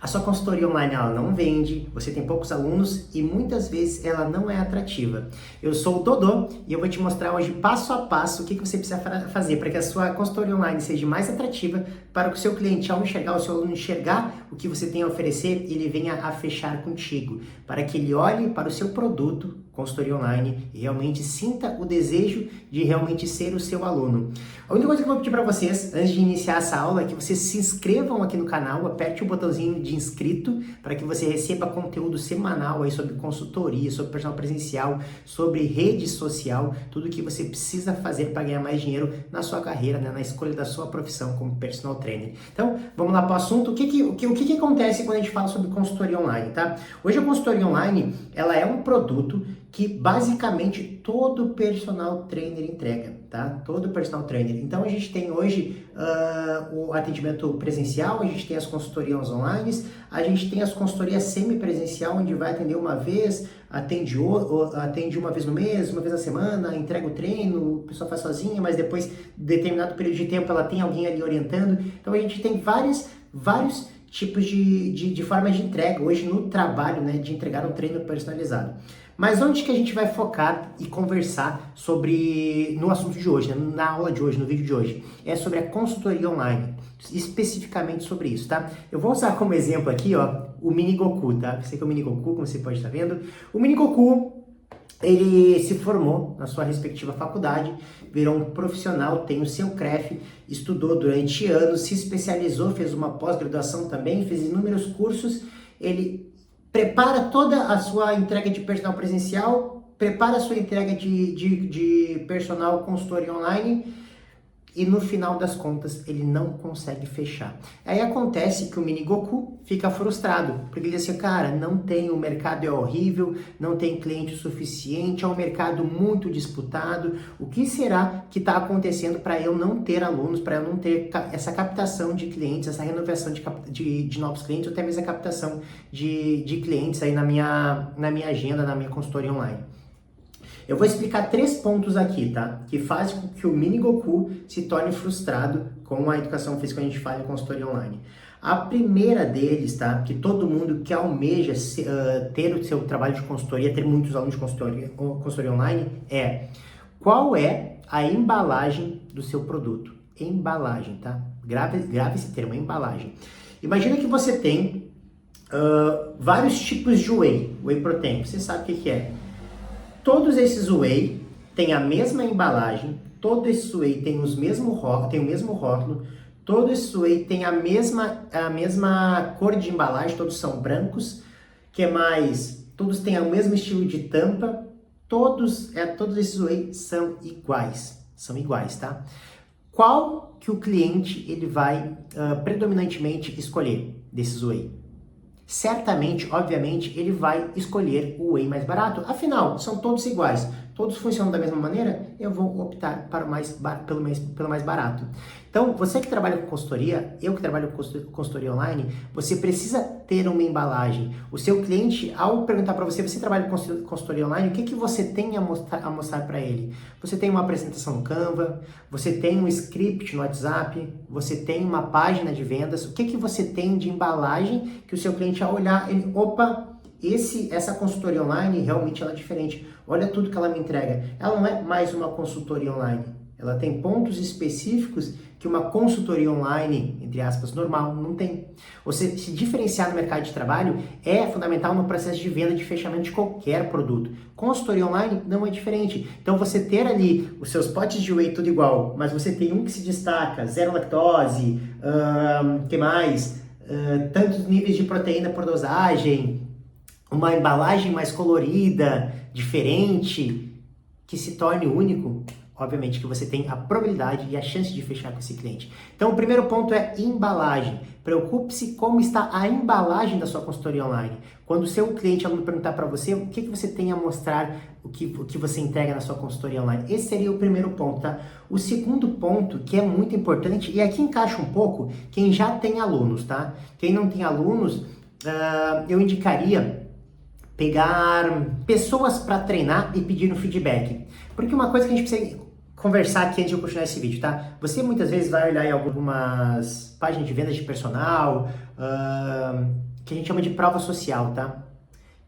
A sua consultoria online ela não vende, você tem poucos alunos e muitas vezes ela não é atrativa. Eu sou o Dodô e eu vou te mostrar hoje passo a passo o que você precisa fazer para que a sua consultoria online seja mais atrativa, para que o seu cliente, ao enxergar, o seu aluno enxergar o que você tem a oferecer, ele venha a fechar contigo, para que ele olhe para o seu produto, consultoria online, e realmente sinta o desejo de realmente ser o seu aluno. A única coisa que eu vou pedir para vocês, antes de iniciar essa aula, é que vocês se inscrevam aqui no canal, aperte o botãozinho de inscrito, para que você receba conteúdo semanal aí sobre consultoria, sobre personal presencial, sobre rede social, tudo que você precisa fazer para ganhar mais dinheiro na sua carreira, né, na escolha da sua profissão como personal trainer. Então, vamos lá para o assunto. O que acontece quando a gente fala sobre consultoria online, tá? Hoje a consultoria online, ela é um produto que basicamente todo personal trainer entrega, tá? Todo personal trainer. Então a gente tem hoje o atendimento presencial, a gente tem as consultorias online, a gente tem as consultorias semi-presencial, onde vai atender uma vez, atende uma vez no mês, uma vez na semana, entrega o treino, a pessoa faz sozinha, mas depois, determinado período de tempo, ela tem alguém ali orientando. Então a gente tem vários tipos de formas de entrega hoje no trabalho, né, de entregar um treino personalizado. Mas onde que a gente vai focar e conversar sobre, no assunto de hoje, né, na aula de hoje, no vídeo de hoje, é sobre a consultoria online, especificamente sobre isso, tá? Eu vou usar como exemplo aqui, ó, o Mini Goku, tá? Esse aqui é o Mini Goku, como você pode estar vendo. O Mini Goku, ele se formou na sua respectiva faculdade, virou um profissional, tem o seu CREF, estudou durante anos, se especializou, fez uma pós-graduação também, fez inúmeros cursos, ele prepara toda a sua entrega de personal presencial, prepara a sua entrega de personal consultoria online e no final das contas ele não consegue fechar. Aí acontece que o Mini Goku fica frustrado, porque ele diz assim, cara, não tem, o mercado é horrível, não tem cliente o suficiente, é um mercado muito disputado, o que será que está acontecendo para eu não ter alunos, para eu não ter essa captação de clientes, essa renovação de novos clientes, ou até mesmo a captação de clientes aí na minha agenda, na minha consultoria online. Eu vou explicar 3 pontos aqui, tá? Que fazem com que o Mini Goku se torne frustrado com a educação física quando a gente fala em consultoria online. A primeira deles, tá? Que todo mundo que almeja ter o seu trabalho de consultoria, ter muitos alunos de consultoria online, é qual é a embalagem do seu produto? Embalagem, tá? Grave esse termo, embalagem. Imagina que você tem vários tipos de whey protein. Você sabe o que é? Todos esses whey têm a mesma embalagem, todo esse whey tem o mesmo rótulo, todo esse whey tem a mesma cor de embalagem, todos são brancos, que mais? Todos têm o mesmo estilo de tampa, todos esses whey são iguais, tá? Qual que o cliente ele vai predominantemente escolher desses whey? Certamente, obviamente, ele vai escolher o whey mais barato. Afinal, são todos iguais, todos funcionam da mesma maneira, eu vou optar pelo mais barato. Então, você que trabalha com consultoria, eu que trabalho com consultoria online, você precisa ter uma embalagem. O seu cliente, ao perguntar para você, você trabalha com consultoria online, o que, que você tem a mostrar para ele? Você tem uma apresentação no Canva, você tem um script no WhatsApp, você tem uma página de vendas, o que, que você tem de embalagem que o seu cliente, ao olhar, ele, opa, essa consultoria online realmente ela é diferente. Olha tudo que ela me entrega. Ela não é mais uma consultoria online. Ela tem pontos específicos que uma consultoria online, entre aspas, normal, não tem. Você se diferenciar no mercado de trabalho é fundamental no processo de venda, de fechamento de qualquer produto. Consultoria online não é diferente. Então você ter ali os seus potes de whey tudo igual, mas você tem um que se destaca, zero lactose, que mais? Tantos níveis de proteína por dosagem, uma embalagem mais colorida, diferente, que se torne único, obviamente que você tem a probabilidade e a chance de fechar com esse cliente. Então o primeiro ponto é embalagem. Preocupe-se como está a embalagem da sua consultoria online. Quando o seu cliente aluno perguntar para você o que você tem a mostrar, o que você entrega na sua consultoria online. Esse seria o primeiro ponto, tá? O segundo ponto, que é muito importante, e aqui encaixa um pouco quem já tem alunos, tá? Quem não tem alunos, eu indicaria pegar pessoas para treinar e pedir um feedback. Porque uma coisa que a gente precisa conversar aqui antes de eu continuar esse vídeo, tá? Você muitas vezes vai olhar em algumas páginas de vendas de personal, que a gente chama de prova social, tá?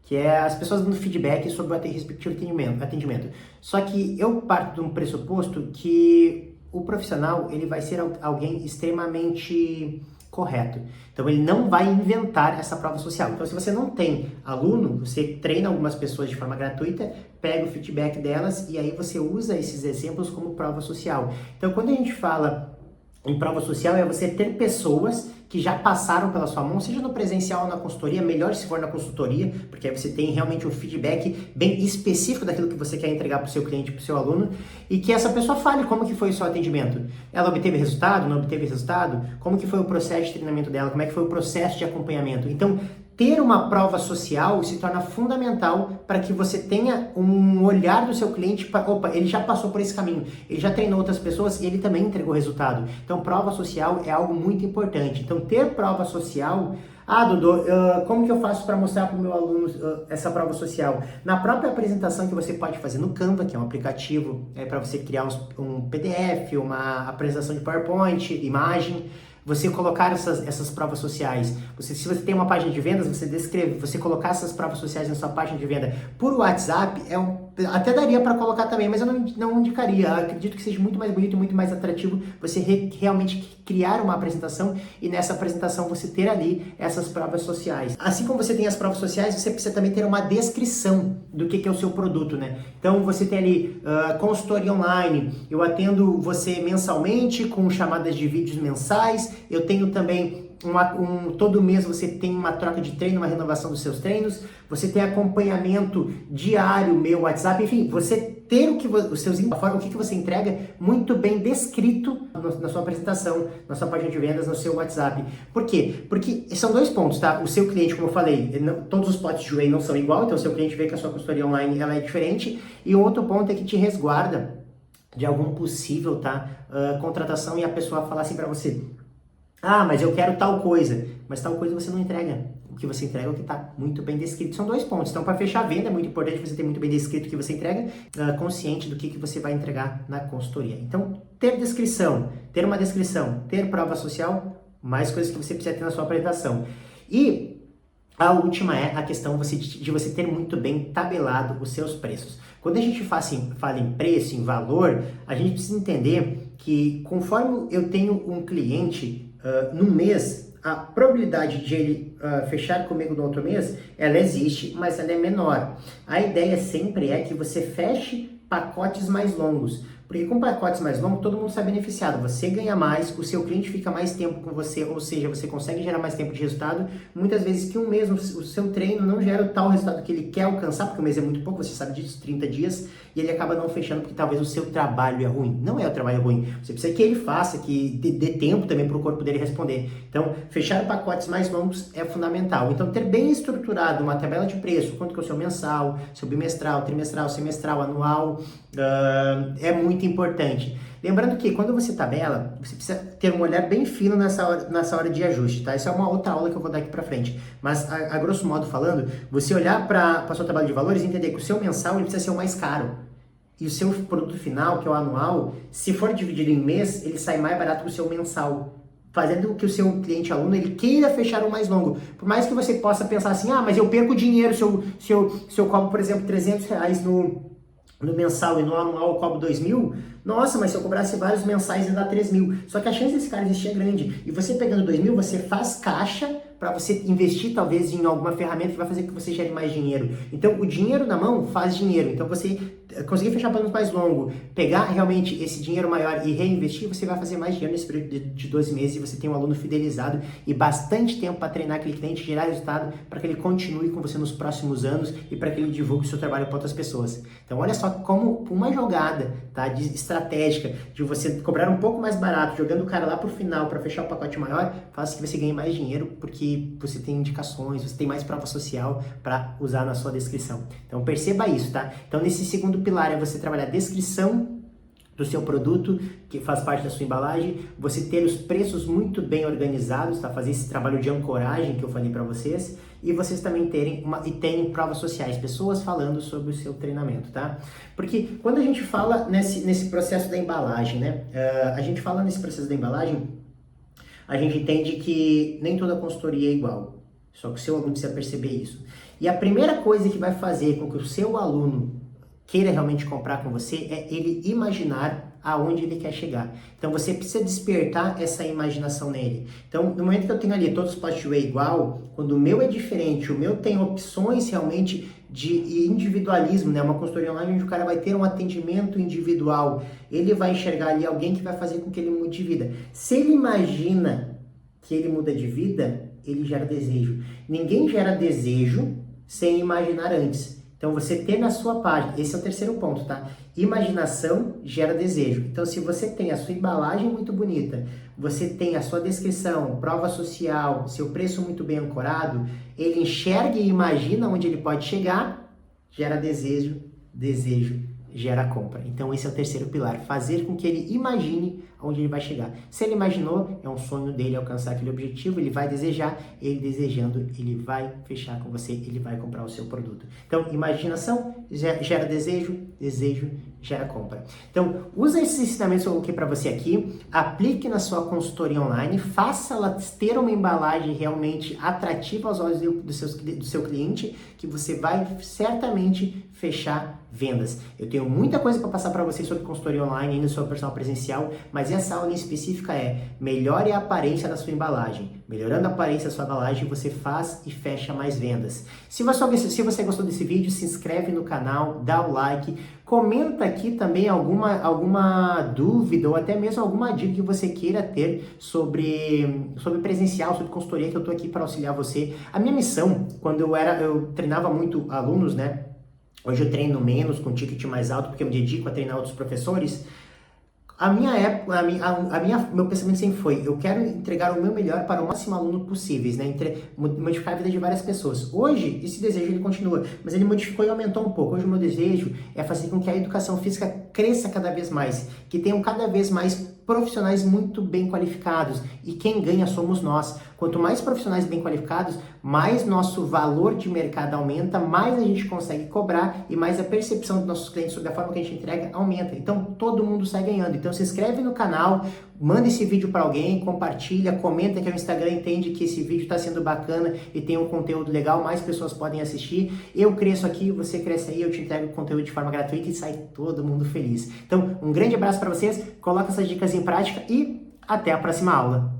Que é as pessoas dando feedback sobre o respectivo atendimento. Só que eu parto de um pressuposto que o profissional ele vai ser alguém extremamente correto. Então ele não vai inventar essa prova social. Então se você não tem aluno, você treina algumas pessoas de forma gratuita, pega o feedback delas e aí você usa esses exemplos como prova social. Então quando a gente fala em prova social é você ter pessoas que já passaram pela sua mão, seja no presencial ou na consultoria, melhor se for na consultoria, porque aí você tem realmente um feedback bem específico daquilo que você quer entregar para o seu cliente, para o seu aluno, e que essa pessoa fale como que foi o seu atendimento. Ela obteve resultado, não obteve resultado? Como que foi o processo de treinamento dela? Como é que foi o processo de acompanhamento? Então, ter uma prova social se torna fundamental para que você tenha um olhar do seu cliente para, opa, ele já passou por esse caminho, ele já treinou outras pessoas e ele também entregou resultado. Então, prova social é algo muito importante. Então, ter prova social... Ah, Dodô, como que eu faço para mostrar para o meu aluno essa prova social? Na própria apresentação que você pode fazer no Canva, que é um aplicativo para você criar um PDF, uma apresentação de PowerPoint, imagem, você colocar essas provas sociais. Se você tem uma página de vendas, você colocar essas provas sociais na sua página de venda por WhatsApp, até daria para colocar também, mas eu não indicaria. Eu acredito que seja muito mais bonito, muito mais atrativo você realmente criar uma apresentação e nessa apresentação você ter ali essas provas sociais. Assim como você tem as provas sociais, você precisa também ter uma descrição do que é o seu produto, né? Então você tem ali consultoria online, eu atendo você mensalmente com chamadas de vídeos mensais, eu tenho também todo mês você tem uma troca de treino, uma renovação dos seus treinos, você tem acompanhamento diário, meu WhatsApp, enfim, você ter o que você entrega muito bem descrito na sua apresentação, na sua página de vendas, no seu WhatsApp. Por quê? Porque são dois pontos, tá? O seu cliente, como eu falei, todos os potes de whey não são igual, então o seu cliente vê que a sua consultoria online ela é diferente, e o outro ponto é que te resguarda de algum possível, tá, contratação e a pessoa falar assim pra você: ah, mas eu quero tal coisa. Mas tal coisa você não entrega. O que você entrega é o que está muito bem descrito. São dois pontos. Então, para fechar a venda, é muito importante você ter muito bem descrito o que você entrega, consciente do que você vai entregar na consultoria. Então, ter uma descrição, ter prova social, mais coisas que você precisa ter na sua apresentação. E a última é a questão de você ter muito bem tabelado os seus preços. Quando a gente fala em preço, em valor, a gente precisa entender que conforme eu tenho um cliente no mês, a probabilidade de ele fechar comigo no outro mês, ela existe, mas ela é menor. A ideia sempre é que você feche pacotes mais longos, porque com pacotes mais longos todo mundo sai beneficiado, você ganha mais, o seu cliente fica mais tempo com você, ou seja, você consegue gerar mais tempo de resultado, muitas vezes que um mês o seu treino não gera o tal resultado que ele quer alcançar, porque um mês é muito pouco, você sabe disso, 30 dias, e ele acaba não fechando porque talvez o seu trabalho é ruim. Não é o trabalho ruim, você precisa que ele faça, que dê tempo também para o corpo dele responder. Então, fechar pacotes mais longos é fundamental. Então, ter bem estruturado uma tabela de preço, quanto que é o seu mensal, seu bimestral, trimestral, semestral, anual, é muito importante. Lembrando que quando você tabela, você precisa ter um olhar bem fino nessa hora de ajuste, tá? Isso é uma outra aula que eu vou dar aqui pra frente. Mas, a grosso modo falando, você olhar para a sua tabela de valores e entender que o seu mensal ele precisa ser o mais caro. E o seu produto final, que é o anual, se for dividido em mês, ele sai mais barato que o seu mensal, fazendo com que o seu cliente aluno ele queira fechar o mais longo. Por mais que você possa pensar assim, ah, mas eu perco dinheiro se eu cobro, por exemplo, R$300 no mensal e no anual eu cobro 2.000, nossa, mas se eu cobrasse vários mensais ia dar 3.000. Só que a chance desse cara existir é grande. E você pegando 2.000, você faz caixa para você investir talvez em alguma ferramenta que vai fazer que você gere mais dinheiro. Então, o dinheiro na mão faz dinheiro. Então, você conseguir fechar planos mais longo, pegar realmente esse dinheiro maior e reinvestir, você vai fazer mais dinheiro nesse período de 12 meses e você tem um aluno fidelizado e bastante tempo para treinar aquele cliente, gerar resultado para que ele continue com você nos próximos anos e para que ele divulgue o seu trabalho para outras pessoas. Então, olha só como uma jogada, tá, estratégica de você cobrar um pouco mais barato, jogando o cara lá pro final para fechar o pacote maior, faz que você ganhe mais dinheiro porque você tem indicações, você tem mais prova social para usar na sua descrição. Então perceba isso, tá? Então nesse segundo pilar é você trabalhar a descrição do seu produto, que faz parte da sua embalagem, você ter os preços muito bem organizados, tá? Fazer esse trabalho de ancoragem que eu falei para vocês, e vocês também terem provas sociais, pessoas falando sobre o seu treinamento, tá? Porque quando a gente fala nesse processo da embalagem, né? A gente fala nesse processo da embalagem, a gente entende que nem toda consultoria é igual. Só que o seu aluno precisa perceber isso. E a primeira coisa que vai fazer com que o seu aluno queira realmente comprar com você é ele imaginar aonde ele quer chegar. Então você precisa despertar essa imaginação nele. Então no momento que eu tenho ali todos os Postway igual, quando o meu é diferente, o meu tem opções realmente de individualismo, né? Uma consultoria online onde o cara vai ter um atendimento individual, ele vai enxergar ali alguém que vai fazer com que ele mude de vida. Se ele imagina que ele muda de vida, ele gera desejo. Ninguém gera desejo sem imaginar antes. Então, você ter na sua página, esse é o terceiro ponto, tá? Imaginação gera desejo. Então, se você tem a sua embalagem muito bonita, você tem a sua descrição, prova social, seu preço muito bem ancorado, ele enxerga e imagina onde ele pode chegar, gera desejo, desejo gera compra. Então, esse é o terceiro pilar, fazer com que ele imagine onde ele vai chegar. Se ele imaginou, é um sonho dele alcançar aquele objetivo, ele vai desejar, ele desejando, ele vai fechar com você, ele vai comprar o seu produto. Então, imaginação gera desejo, desejo gera compra. Então, usa esses ensinamentos que eu coloquei para você aqui, aplique na sua consultoria online, faça ela ter uma embalagem realmente atrativa aos olhos do seu cliente, que você vai certamente fechar vendas. Eu tenho muita coisa para passar para vocês sobre consultoria online e no seu personal presencial, mas essa aula em específica é melhore a aparência da sua embalagem. Melhorando a aparência da sua embalagem, você faz e fecha mais vendas. Se você gostou desse vídeo, se inscreve no canal, dá o like, comenta aqui também alguma dúvida ou até mesmo alguma dica que você queira ter sobre presencial, sobre consultoria, que eu estou aqui para auxiliar você. A minha missão, quando eu treinava muito alunos, né? Hoje eu treino menos, com ticket mais alto, porque eu me dedico a treinar outros professores. Meu pensamento sempre foi, eu quero entregar o meu melhor para o máximo aluno possíveis, né? Modificar a vida de várias pessoas. Hoje, esse desejo ele continua, mas ele modificou e aumentou um pouco. Hoje o meu desejo é fazer com que a educação física cresça cada vez mais, que tenham cada vez mais profissionais muito bem qualificados, e quem ganha somos nós. Quanto mais profissionais bem qualificados, mais nosso valor de mercado aumenta, mais a gente consegue cobrar e mais a percepção dos nossos clientes sobre a forma que a gente entrega aumenta. Então todo mundo sai ganhando. Então se inscreve no canal, manda esse vídeo para alguém, compartilha, comenta que o Instagram entende que esse vídeo está sendo bacana e tem um conteúdo legal, mais pessoas podem assistir. Eu cresço aqui, você cresce aí, eu te entrego o conteúdo de forma gratuita e sai todo mundo feliz. Então um grande abraço para vocês, coloca essas dicas em prática e até a próxima aula.